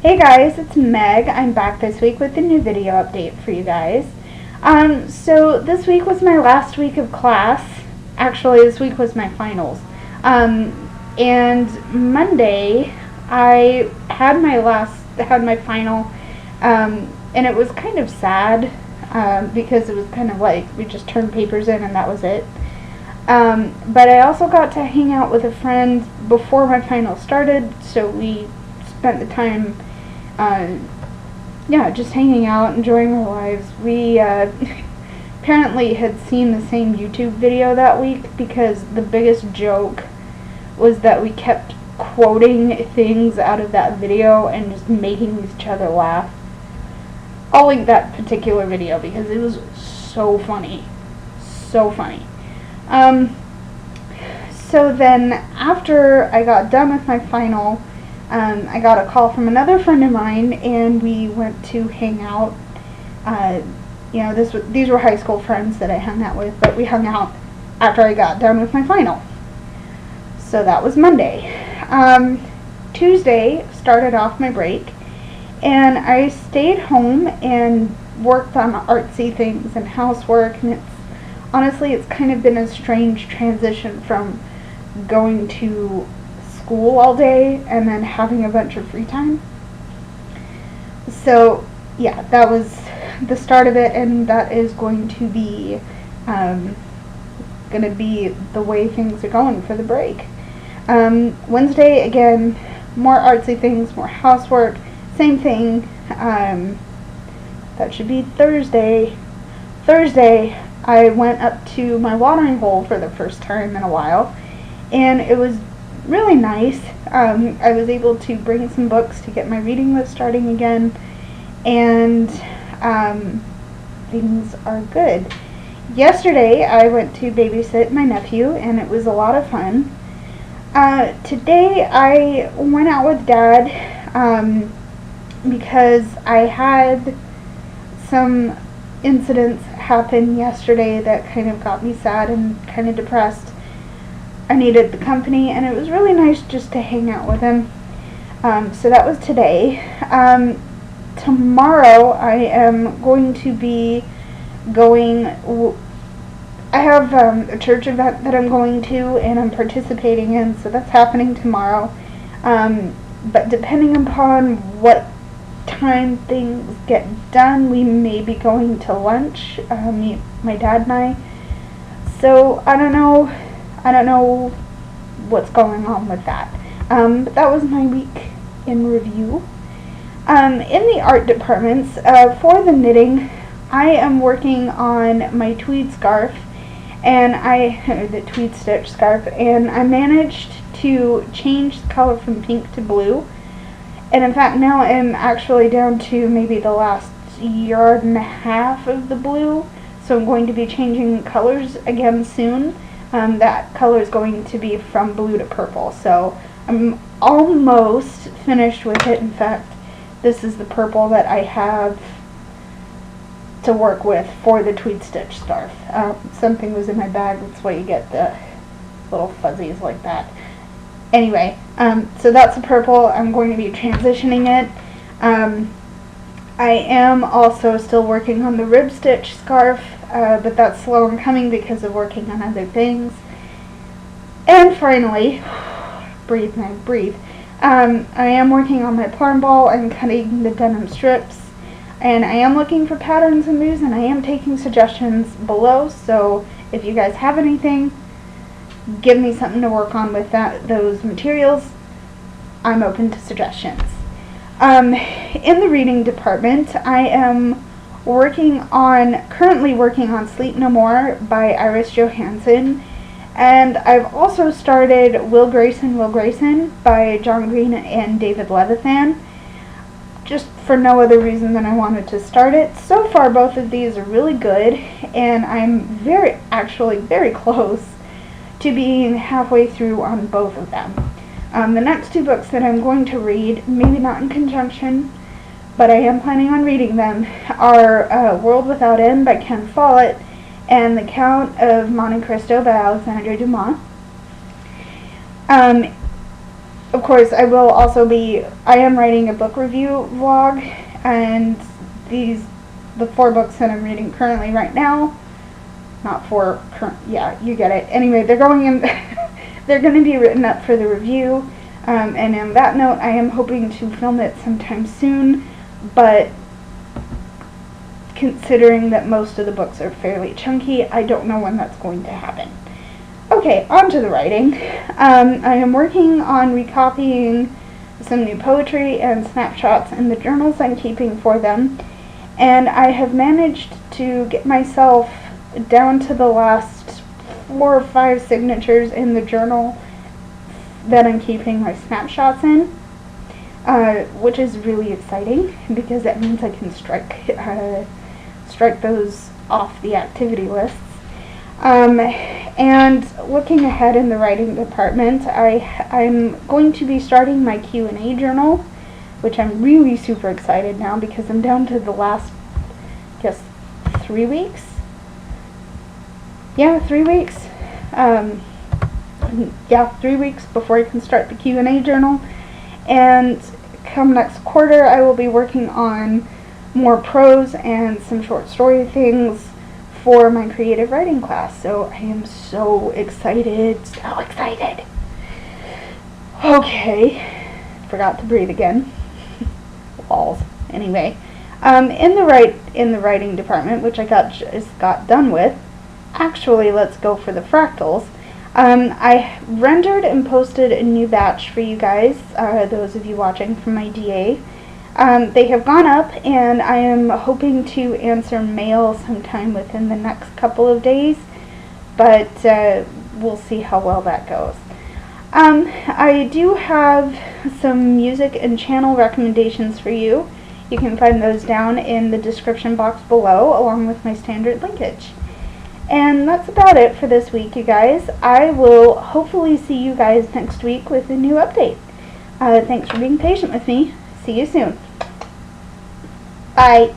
Hey guys, it's Meg. I'm back this week with a new video update for you guys. So this week was my last week of class. Actually, this week was my finals. And Monday I had my final, and it was kind of sad because it was kind of like we just turned papers in and that was it. But I also got to hang out with a friend before my final started, so we spent the time just hanging out, enjoying our lives. We apparently had seen the same YouTube video that week because the biggest joke was that we kept quoting things out of that video and just making each other laugh. I'll link that particular video because it was so funny. So funny. So then after I got done with my final, I got a call from another friend of mine, and we went to hang out. These were high school friends that I hung out with, but we hung out after I got done with my final. So that was Monday. Tuesday started off my break, and I stayed home and worked on artsy things and housework, and it's kind of been a strange transition from going to school all day and then having a bunch of free time. So yeah, that was the start of it, and that is going to be the way things are going for the break. Wednesday, again, more artsy things, more housework, same thing. That should be Thursday. Thursday, I went up to my watering hole for the first time in a while, and it was really nice. I was able to bring some books to get my reading list starting again, and things are good. Yesterday, I went to babysit my nephew, and it was a lot of fun. Today, I went out with Dad because I had some incidents happen yesterday that kind of got me sad and kind of depressed. I needed the company, and it was really nice just to hang out with him. So that was today. Tomorrow I am going to be going, I have a church event that I'm going to and I'm participating in, so that's happening tomorrow. But depending upon what time things get done, we may be going to lunch, my dad and I. So I don't know what's going on with that. But that was my week in review. In the art departments, for the knitting, I am working on my tweed scarf, and the tweed stitch scarf, and I managed to change the color from pink to blue. And in fact, now I'm actually down to maybe the last yard and a half of the blue, so I'm going to be changing colors again soon. That color is going to be from blue to purple, so I'm almost finished with it. In fact, this is the purple that I have to work with for the tweed stitch scarf. Something was in my bag, that's why you get the little fuzzies like that. Anyway, so that's the purple. I'm going to be transitioning it. I am also still working on the rib stitch scarf, but that's slow in coming because of working on other things. And finally, breathe, Meg, breathe. I am working on my plarn ball and cutting the denim strips, and I am looking for patterns and moves, and I am taking suggestions below, so if you guys have anything, give me something to work on with those materials. I'm open to suggestions. In the reading department, I am currently working on Sleep No More by Iris Johansen, and I've also started Will Grayson by John Green and David Levithan, just for no other reason than I wanted to start it. So far, both of these are really good, and I'm actually very close to being halfway through on both of them. The next two books that I'm going to read, maybe not in conjunction, but I am planning on reading them, are World Without End by Ken Follett and The Count of Monte Cristo by Alexandre Dumas. of course, I am writing a book review vlog, and the 4 books that I'm reading currently right now, not 4, yeah, you get it. Anyway, they're going in, they're going to be written up for the review, and on that note, I am hoping to film it sometime soon, but considering that most of the books are fairly chunky, I don't know when that's going to happen. Okay, on to the writing. I am working on recopying some new poetry and snapshots in the journals I'm keeping for them, and I have managed to get myself down to the last 4 or 5 signatures in the journal that I'm keeping my snapshots in, which is really exciting because that means I can strike those off the activity lists. And looking ahead in the writing department, I'm going to be starting my Q&A journal, which I'm really super excited now because I'm down to the last, I guess, 3 weeks? Yeah, 3 weeks. 3 weeks before I can start the Q&A journal. And come next quarter, I will be working on more prose and some short story things for my creative writing class. So I am so excited, so excited. Okay, forgot to breathe again. Walls. Anyway, in the writing department, which I just got done with. Actually, let's go for the fractals. I rendered and posted a new batch for you guys, those of you watching from my DA. They have gone up, and I am hoping to answer mail sometime within the next couple of days, but we'll see how well that goes. I do have some music and channel recommendations for you. You can find those down in the description box below, along with my standard linkage. And that's about it for this week, you guys. I will hopefully see you guys next week with a new update. Thanks for being patient with me. See you soon. Bye.